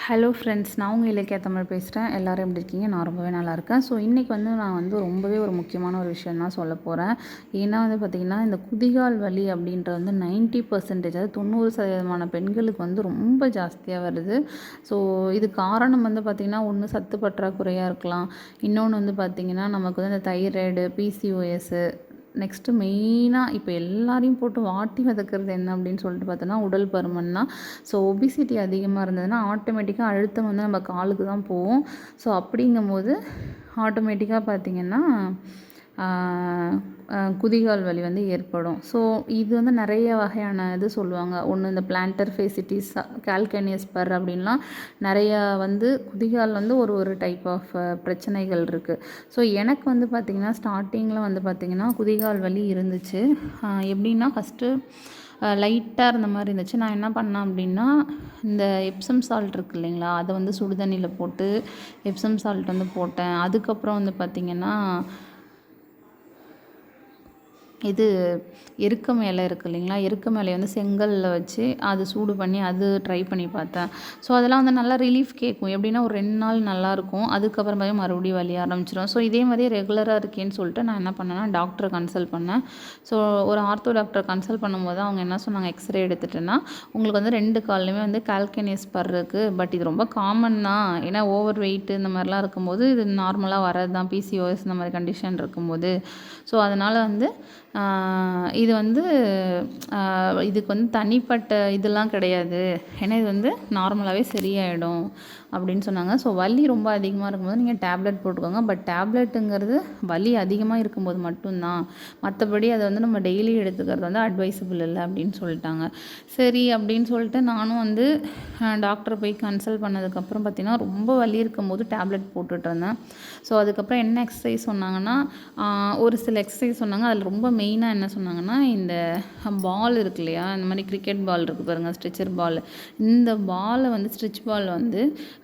Hello friends, நான் உங்கள் இலக்கியா தமிழ் பேசுகிறேன். எல்லோரும் எப்படி இருக்கீங்க? நான் ரொம்பவே நல்லாயிருக்கேன். ஸோ இன்றைக்கி நான் ரொம்பவே ஒரு முக்கியமான ஒரு விஷயம் தான் சொல்ல போகிறேன். ஏன்னா பார்த்திங்கன்னா, இந்த குதிகால் வலி அப்படின்றது 90%, அதாவது 90% பெண்களுக்கு ரொம்ப ஜாஸ்தியாக வருது. ஸோ இது காரணம் பார்த்திங்கன்னா, ஒன்று சத்து பற்றாக்குறையாக இருக்கலாம். இன்னொன்று பார்த்திங்கன்னா, நமக்கு இந்த தைராய்டு, பிசிஓஎஸ்ஸு, நெக்ஸ்ட்டு மெயினாக இப்போ எல்லாரையும் போட்டு வாட்டி வதக்கிறது என்ன அப்படின்னு சொல்லிட்டு பார்த்தோன்னா உடல் பருமன் தான். ஸோ ஒபிசிட்டி அதிகமாக இருந்ததுன்னா ஆட்டோமேட்டிக்காக அழுத்தம் நம்ம காலுக்கு தான் போகும். ஸோ அப்படிங்கும்போது ஆட்டோமேட்டிக்காக பார்த்திங்கன்னா குதிகால் வலி ஏற்படும். ஸோ இது நிறைய வகையான இது சொல்லுவாங்க. ஒன்று இந்த பிளான்டர் ஃபேசிட்டிஸ், கால்கேனியஸ் பர் அப்படின்லாம் நிறையா குதிகால் ஒரு ஒரு டைப் ஆஃப் பிரச்சனைகள் இருக்குது. ஸோ எனக்கு பார்த்திங்கன்னா ஸ்டார்டிங்கில் பார்த்திங்கன்னா குதிகால் வலி இருந்துச்சு. எப்படின்னா ஃபஸ்ட்டு லைட்டாக இருந்த மாதிரி இருந்துச்சு. நான் என்ன பண்ணேன் அப்படின்னா, இந்த எப்சம் சால்ட் இருக்குது இல்லைங்களா, அதை சுடுதண்ணியில் போட்டு எப்சம் சால்ட் போட்டேன். அதுக்கப்புறம் பார்த்திங்கன்னா இது எருக்க மேலே இருக்குது இல்லைங்களா, எருக்க மேலே செங்கல்ல வச்சு அது சூடு பண்ணி அது ட்ரை பண்ணி பார்த்தேன். ஸோ அதெல்லாம் நல்லா ரிலீஃப் கேட்கும். எப்படின்னா ஒரு 2 நாள் நல்லாயிருக்கும். அதுக்கப்புறம் மறுபடியும் வலி ஆரம்பிச்சிடும். ஸோ இதே மாதிரியே ரெகுலராக இருக்கேன்னு சொல்லிட்டு நான் என்ன பண்ணேன்னா டாக்டரை கன்சல்ட் பண்ணேன். ஸோ ஒரு ஆர்த்தோ டாக்டரை கன்சல்ட் பண்ணும்போது அவங்க என்ன சொன்னாங்க, எக்ஸ்ரே எடுத்துட்டேன்னா உங்களுக்கு 2 கால்லையுமே கால்கேனியஸ் பர் இருக்குது. பட் இது ரொம்ப காமன் தான். ஏன்னா ஓவர் வெயிட் இந்த மாதிரிலாம் இருக்கும்போது இது நார்மலாக வரது தான், பிசிஓஎஸ் இந்த மாதிரி கண்டிஷன் இருக்கும்போது. ஸோ அதனால் இது இதுக்கு தனிப்பட்ட இதெல்லாம் கிடையாது. ஏன்னா இது நார்மலாகவே சரியாயிடும் அப்படின்னு சொன்னாங்க. ஸோ வலி ரொம்ப அதிகமாக இருக்கும்போது நீங்கள் டேப்லெட் போட்டுக்கோங்க. பட் டேப்லெட்டுங்கிறது வலி அதிகமாக இருக்கும்போது மட்டும்தான். மற்றபடி அதை நம்ம டெய்லி எடுத்துக்கிறது அட்வைசபிள் இல்லை அப்படின்னு சொல்லிட்டாங்க. சரி அப்படின்னு சொல்லிட்டு நானும் டாக்டரை போய் கன்சல்ட் பண்ணதுக்கப்புறம் பார்த்திங்கன்னா ரொம்ப வலி இருக்கும்போது டேப்லெட் போட்டுட்டு இருந்தேன். ஸோ அதுக்கப்புறம் என்ன எக்ஸசைஸ் சொன்னாங்கன்னா, ஒரு சில எக்ஸசைஸ் சொன்னாங்க. அதில் ரொம்ப மெயினாக என்ன சொன்னாங்கன்னா, இந்த பால் இருக்கு இல்லையா, இந்த மாதிரி கிரிக்கெட் பால் இருக்குது பாருங்கள், ஸ்ட்ரெச்சர் பால். இந்த பாலை ஸ்ட்ரெச் பால்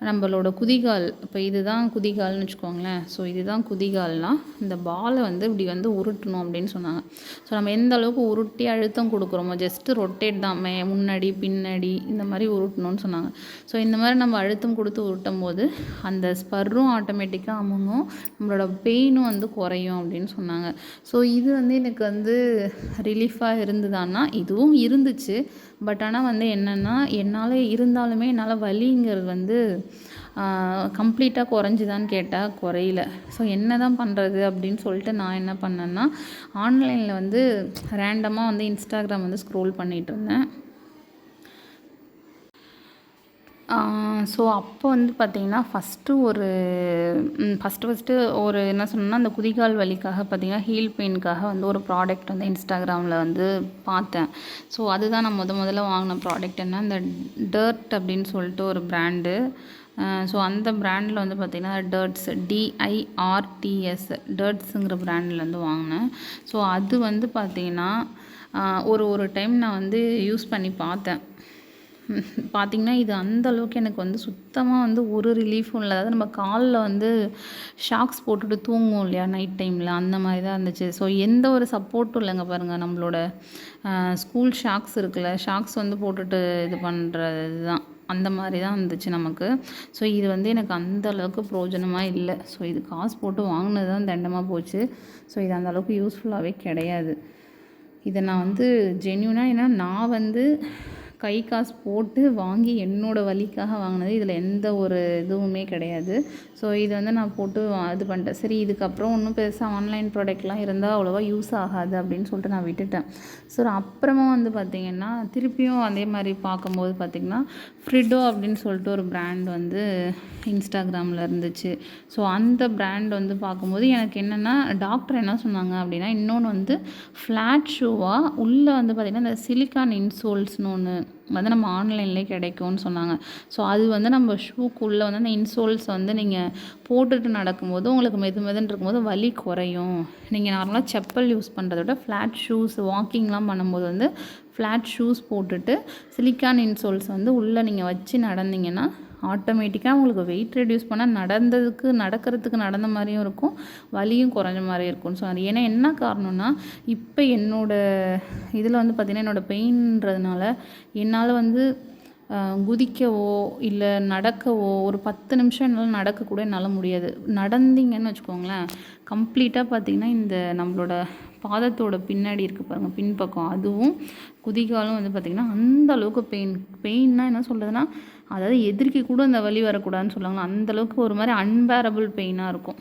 நம்மளோட குதிகால், இப்போ இதுதான் குதிகால்னு வச்சுக்கோங்களேன். ஸோ இதுதான் குதிகால்னால் இந்த பாலை இப்படி உருட்டணும் அப்படின்னு சொன்னாங்க. ஸோ நம்ம எந்த அளவுக்கு உருட்டி அழுத்தம் கொடுக்குறோமோ, ஜஸ்ட்டு ரொட்டேட் தான், முன்னாடி பின்னாடி இந்த மாதிரி உருட்டணும்னு சொன்னாங்க. ஸோ இந்த மாதிரி நம்ம அழுத்தம் கொடுத்து உருட்டும் போது அந்த ஸ்பர்ரும் ஆட்டோமேட்டிக்காக அமுங்கும், நம்மளோட பெயினும் குறையும் அப்படின்னு சொன்னாங்க. ஸோ இது எனக்கு ரிலீஃபாக இருந்ததுன்னா இதுவும் இருந்துச்சு. பட் ஆனால் என்னென்னா, என்னால் இருந்தாலுமே என்னால் வலிங்கிறது கம்ப்ளீட்டாக குறைஞ்சிதான்னு கேட்டால் குறையல. ஸோ என்ன தான் பண்ணுறது அப்படின்னு சொல்லிட்டு நான் என்ன பண்ணேன்னா, ஆன்லைனில் ரேண்டமாக இன்ஸ்டாகிராம் ஸ்க்ரோல் பண்ணிகிட்டு இருந்தேன். ஸோ அப்போ பார்த்திங்கன்னா ஃபஸ்ட்டு ஒரு என்ன சொன்னேன்னா, அந்த குதிகால் வலிக்காக பார்த்திங்கன்னா ஹீல் பெயினுக்காக ஒரு ப்ராடக்ட் இன்ஸ்டாகிராமில் பார்த்தேன். ஸோ அதுதான் நான் முதல்ல வாங்கின ப்ராடக்ட். என்ன, இந்த டர்ட் அப்படின்னு சொல்லிட்டு ஒரு பிராண்டு. ஸோ அந்த பிராண்டில் பார்த்திங்கன்னா டர்ட்ஸ், DIRTS, டர்ட்ஸுங்கிற பிராண்டில் வாங்கினேன். ஸோ அது பார்த்திங்கன்னா ஒரு டைம் நான் யூஸ் பண்ணி பார்த்தேன். பார்த்திங்கன்னா இது அந்தளவுக்கு எனக்கு சுத்தமாக ஒரு ரிலீஃபும் இல்லை. அதாவது நம்ம காலில் ஷாக்ஸ் போட்டுட்டு தூங்குவோம் இல்லையா நைட் டைமில், அந்த மாதிரி தான் இருந்துச்சு. ஸோ எந்த ஒரு சப்போர்ட்டும் இல்லைங்க பாருங்கள். நம்மளோட ஸ்கூல் ஷாக்ஸ் இருக்குல்ல, ஷாக்ஸ் போட்டுட்டு இது பண்ணுறது தான், அந்த மாதிரி தான் இருந்துச்சு நமக்கு. ஸோ இது எனக்கு அந்தளவுக்கு பிரயோஜனமாக இல்லை. ஸோ இது காசு போட்டு வாங்கினது தான் தண்டமாக போச்சு. ஸோ இது அந்தளவுக்கு யூஸ்ஃபுல்லாகவே கிடையாது. இதை நான் ஜென்யூனாக, ஏன்னா நான் கை காசு போட்டு வாங்கி என்னோடய வலிக்காக வாங்கினது. இதில் எந்த ஒரு இதுவுமே கிடையாது. ஸோ இது நான் போட்டு இது பண்ணிட்டேன். சரி, இதுக்கப்புறம் ஒன்றும் பெருசாக ஆன்லைன் ப்ராடக்ட்லாம் இருந்தால் அவ்வளோவா யூஸ் ஆகாது அப்படின்னு சொல்லிட்டு நான் விட்டுட்டேன். ஸோ அப்புறமா பார்த்திங்கன்னா திருப்பியும் அதே மாதிரி பார்க்கும்போது பார்த்திங்கன்னா ஃப்ரிடோ அப்படின்னு சொல்லிட்டு ஒரு பிராண்ட் இன்ஸ்டாகிராமில் இருந்துச்சு. ஸோ அந்த பிராண்ட் பார்க்கும்போது எனக்கு என்னென்னா, டாக்டர் என்ன சொன்னாங்க அப்படின்னா, இன்னொன்று ஃப்ளாட் ஷூவாக உள்ளே பார்த்திங்கன்னா இந்த சிலிக்கான் இன்சோல்ஸ்னு ஒன்று நம்ம ஆன்லைன்லேயே கிடைக்கும்னு சொன்னாங்க. ஸோ அது நம்ம ஷூக்குள்ளே அந்த இன்சோல்ஸ் நீங்கள் போட்டுட்டு நடக்கும்போது உங்களுக்கு மெதுன்னு இருக்கும்போது வலி குறையும். நீங்கள் நார்மலாக செப்பல் யூஸ் பண்ணுறத விட ஃப்ளாட் ஷூஸ் வாக்கிங்லாம் பண்ணும்போது ஃப்ளாட் ஷூஸ் போட்டுட்டு சிலிக்கான் இன்சோல்ஸ் உள்ளே நீங்கள் வச்சு நடந்தீங்கன்னா ஆட்டோமேட்டிக்காக உங்களுக்கு வெயிட் ரெடியூஸ் பண்ணால் நடக்கிறதுக்கு நடந்த மாதிரியும் இருக்கும், வலியும் குறைஞ்ச மாதிரியும் இருக்கும். ஸோ அது ஏன்னா என்ன காரணம்னா, இப்போ என்னோடய இதில் பார்த்திங்கன்னா என்னோடய பெயின்றதுனால என்னால் குதிக்கவோ இல்லை நடக்கவோ ஒரு 10 நிமிஷம் என்னால் நடக்கக்கூட என்னால் முடியாது. நடந்தீங்கன்னு வச்சுக்கோங்களேன், கம்ப்ளீட்டாக பார்த்திங்கன்னா இந்த நம்மளோட பாதத்தோட பின்னாடி இருக்குது பாருங்கள், பின்பக்கம், அதுவும் குதிகாலும் வந்து பார்த்திங்கன்னா அந்த அளவுக்கு பெயின்னா என்ன சொல்கிறதுனா, அதாவது எதிர்க்கு கூட அந்த வலி வரக்கூடாதுன்னு சொல்லுவாங்களா, அந்தளவுக்கு ஒரு மாதிரி அன்பேரபிள் பெயினாக இருக்கும்.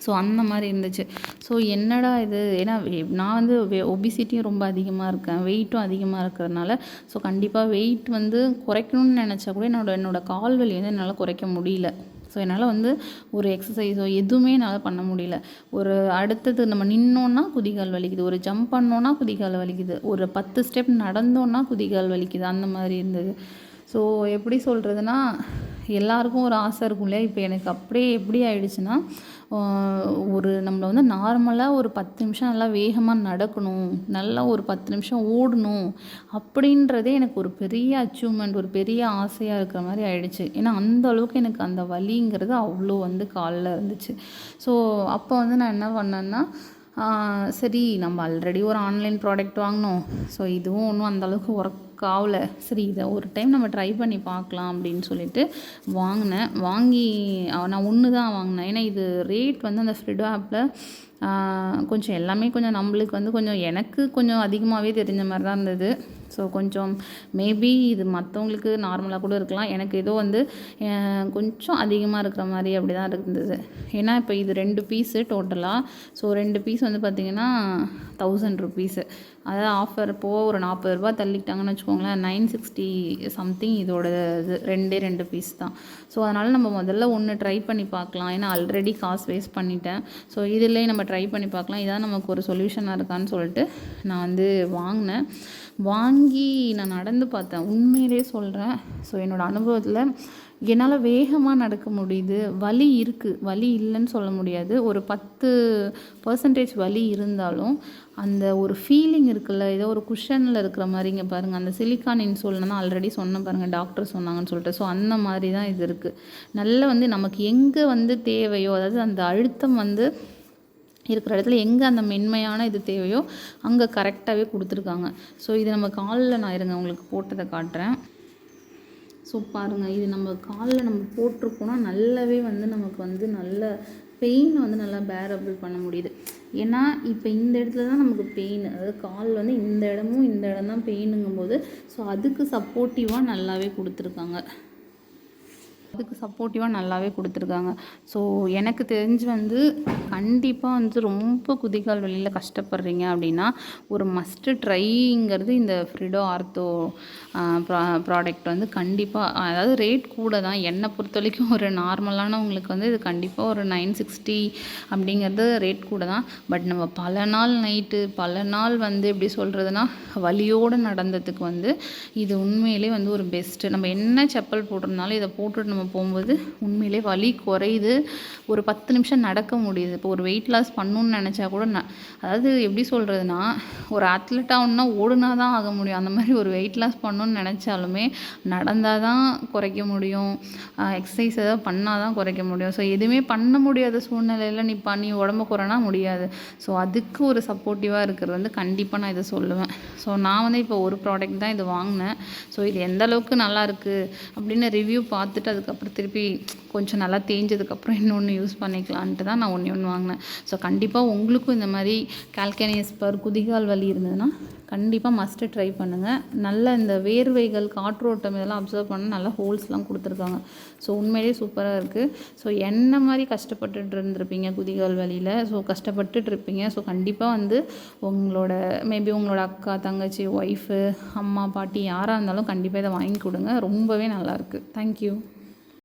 ஸோ அந்த மாதிரி இருந்துச்சு. ஸோ என்னடா இது, ஏன்னா நான் வந்து ஒபிசிட்டியும் ரொம்ப அதிகமாக இருக்கேன், வெயிட்டும் அதிகமாக இருக்கிறதுனால, ஸோ கண்டிப்பாக வெயிட் வந்து குறைக்கணும்னு நினச்சா கூட என்னோடய கால் வலி வந்து என்னால் குறைக்க முடியல. ஸோ என்னால் வந்து ஒரு எக்ஸசைஸோ எதுவுமே என்னால் பண்ண முடியல. ஒரு அடுத்தது நம்ம நின்னோன்னா குதிகால் வலிக்குது, ஒரு ஜம்ப் பண்ணோன்னா குதிகால் வலிக்குது, ஒரு 10 ஸ்டெப் நடந்தோன்னா குதிகால் வலிக்குது, அந்த மாதிரி இருந்தது. ஸோ எப்படி சொல்கிறதுனா, எல்லாருக்கும் ஒரு ஆசை இருக்கும் இல்லையா. இப்போ எனக்கு அப்படியே எப்படி ஆயிடுச்சுன்னா, ஒரு நம்மளை வந்து நார்மலாக ஒரு 10 நிமிஷம் நல்லா வேகமாக நடக்கணும், நல்லா ஒரு 10 நிமிஷம் ஓடணும் அப்படின்றதே எனக்கு ஒரு பெரிய அச்சீவ்மெண்ட், ஒரு பெரிய ஆசையாக இருக்கிற மாதிரி ஆயிடுச்சு. ஏன்னா அந்த அளவுக்கு எனக்கு அந்த வலிங்கிறது அவ்வளோ வந்து காலில் இருந்துச்சு. ஸோ அப்போ வந்து நான் என்ன பண்ணேன்னா, சரி நம்ம ஆல்ரெடி ஒரு ஆன்லைன் ப்ராடக்ட் வாங்கினோம், ஸோ இதுவும் ஒன்றும் அந்தளவுக்கு ஒர்க் ஆகலை, சரி இதை ஒரு டைம் நம்ம ட்ரை பண்ணி பார்க்கலாம் அப்படின்னு சொல்லிட்டு வாங்கினேன். வாங்கி நான் ஒன்று தான் வாங்கினேன். ஏன்னா இது ரேட் வந்து அந்த ஃப்ரிடோ ஆப்பில் கொஞ்சம் எல்லாமே கொஞ்சம் நம்மளுக்கு வந்து கொஞ்சம் எனக்கு கொஞ்சம் அதிகமாகவே தெரிஞ்ச மாதிரி தான் இருந்தது. ஸோ கொஞ்சம் மேபி இது மற்றவங்களுக்கு நார்மலாக கூட இருக்கலாம், எனக்கு ஏதோ வந்து கொஞ்சம் அதிகமாக இருக்கிற மாதிரி அப்படி தான் இருந்தது. ஏன்னா இப்போ இது 2 பீஸு டோட்டலாக. ஸோ 2 பீஸ் வந்து பார்த்திங்கன்னா 1000 ருபீஸு, அதாவது ஆஃபர் போக ஒரு 40 ரூபா தள்ளிட்டாங்கன்னு வச்சுக்கோங்களேன். 960 சம்திங் இதோட இது 2 பீஸ் தான். ஸோ அதனால் நம்ம முதல்ல ஒன்று ட்ரை பண்ணி பார்க்கலாம், ஏன்னா ஆல்ரெடி காசு வேஸ்ட் பண்ணிட்டேன். ஸோ இதிலே நம்ம ட்ரை பண்ணி பார்க்கலாம், இதான் நமக்கு ஒரு சொல்யூஷனாக இருக்கான்னு சொல்லிட்டு நான் வந்து வாங்கினேன். வாங்கி நான் நடந்து பார்த்தேன், உண்மையிலே சொல்கிறேன். ஸோ என்னோடய அனுபவத்தில் என்னால் வேகமாக நடக்க முடியுது. வலி இருக்குது, வலி இல்லைன்னு சொல்ல முடியாது, ஒரு 10% வலி இருந்தாலும் அந்த ஒரு ஃபீலிங் இருக்குல்ல, ஏதோ ஒரு குஷனில் இருக்கிற மாதிரிங்க பாருங்கள். அந்த சிலிக்கான் இன்சோல் நான் ஆல்ரெடி சொன்னேன் பாருங்கள், டாக்டர் சொன்னாங்கன்னு சொல்லிட்டு. ஸோ அந்த மாதிரி தான் இது இருக்குது. நல்ல வந்து நமக்கு எங்கே வந்து தேவையோ, அதாவது அந்த அழுத்தம் வந்து இருக்கிற இடத்துல எங்கே அந்த மென்மையான இது தேவையோ அங்கே கரெக்டாகவே கொடுத்துருக்காங்க. ஸோ இது நம்ம காலில் நான் இருங்க உங்களுக்கு போட்டதை காட்டுறேன். ஸோ பாருங்கள், இது நம்ம காலில் நம்ம போட்டிருக்கோன்னா நல்லாவே வந்து நமக்கு வந்து நல்ல பெயினை வந்து நல்லா பேரபிள் பண்ண முடியுது. ஏன்னா இப்போ இந்த இடத்துல தான் நமக்கு பெயின், அதாவது கால் வந்து இந்த இடம் தான் பெயினுங்கும் போது, ஸோ அதுக்கு சப்போர்ட்டிவாக நல்லாவே கொடுத்துருக்காங்க. ஸோ எனக்கு தெரிஞ்சு வந்து கண்டிப்பாக வந்து ரொம்ப குதிகால் வலியில் கஷ்டப்படுறீங்க அப்படின்னா ஒரு மஸ்ட்டு ட்ரைங்கிறது இந்த ஃப்ரிடோ ஆர்த்தோ ப்ராடக்ட் வந்து கண்டிப்பாக, அதாவது ரேட் கூட தான் என்னை பொறுத்த வரைக்கும். ஒரு நார்மலானவங்களுக்கு வந்து இது கண்டிப்பாக ஒரு 960 அப்படிங்கிறது ரேட் கூட தான். பட் நம்ம பல நாள் வந்து எப்படி சொல்கிறதுனா வலியோடு நடந்ததுக்கு வந்து இது உண்மையிலே வந்து ஒரு பெஸ்ட்டு. நம்ம என்ன செப்பல் போட்டிருந்தாலும் இதை போட்டுட்டு நம்ம போகும்போது உண்மையிலே வலி குறையுது, ஒரு 10 நிமிஷம் நடக்க முடியுது. இப்போ ஒரு வெயிட் லாஸ் பண்ணணுன்னு நினச்சா கூட அதாவது எப்படி சொல்கிறதுனா, ஒரு அத்லெட்டாகணுன்னா ஓடுனா தான் ஆக முடியும். அந்த மாதிரி ஒரு வெயிட் லாஸ் பண்ணணுன்னு நினச்சாலுமே நடந்தால் தான் குறைக்க முடியும், எக்ஸசைஸ் ஏதாவது பண்ணால் தான் குறைக்க முடியும். ஸோ எதுவுமே பண்ண முடியாத சூழ்நிலையில் நீ உடம்பு குறைனா முடியாது. ஸோ அதுக்கு ஒரு சப்போர்ட்டிவாக இருக்கிறது வந்து கண்டிப்பாக நான் இதை சொல்லுவேன். ஸோ நான் வந்து இப்போ ஒரு ப்ராடக்ட் தான் இது வாங்கினேன். ஸோ இது எந்த அளவுக்கு நல்லாயிருக்கு அப்படின்னு ரிவ்யூ பார்த்துட்டு அதுக்கப்புறம் திருப்பி கொஞ்சம் நல்லா தேஞ்சதுக்கப்புறம் இன்னொன்று யூஸ் பண்ணிக்கலான்ட்டு தான் நான் ஒன்று வாங்கினேன். ஸோ கண்டிப்பாக உங்களுக்கும் இந்த மாதிரி கால்கேனியஸ் குதிகால் வலி இருந்ததுன்னா கண்டிப்பாக மஸ்ட்டு ட்ரை பண்ணுங்கள். நல்ல இந்த வேர்வைகள், காற்றோட்டம் இதெல்லாம் அப்சர்வ் பண்ண நல்லா ஹோல்ஸ்லாம் கொடுத்துருக்காங்க. ஸோ உண்மையிலே சூப்பராக இருக்குது. ஸோ என்ன மாதிரி கஷ்டப்பட்டுட்டு இருந்திருப்பீங்க குதிகால் வலியில், ஸோ கஷ்டப்பட்டுட்டு இருப்பீங்க. ஸோ கண்டிப்பாக வந்து மேபி உங்களோட அக்கா, தங்கச்சி, ஒய்ஃபு, அம்மா, பாட்டி யாராக இருந்தாலும் கண்டிப்பாக இதை வாங்கி கொடுங்க. ரொம்பவே நல்லாயிருக்கு. தேங்க்யூ.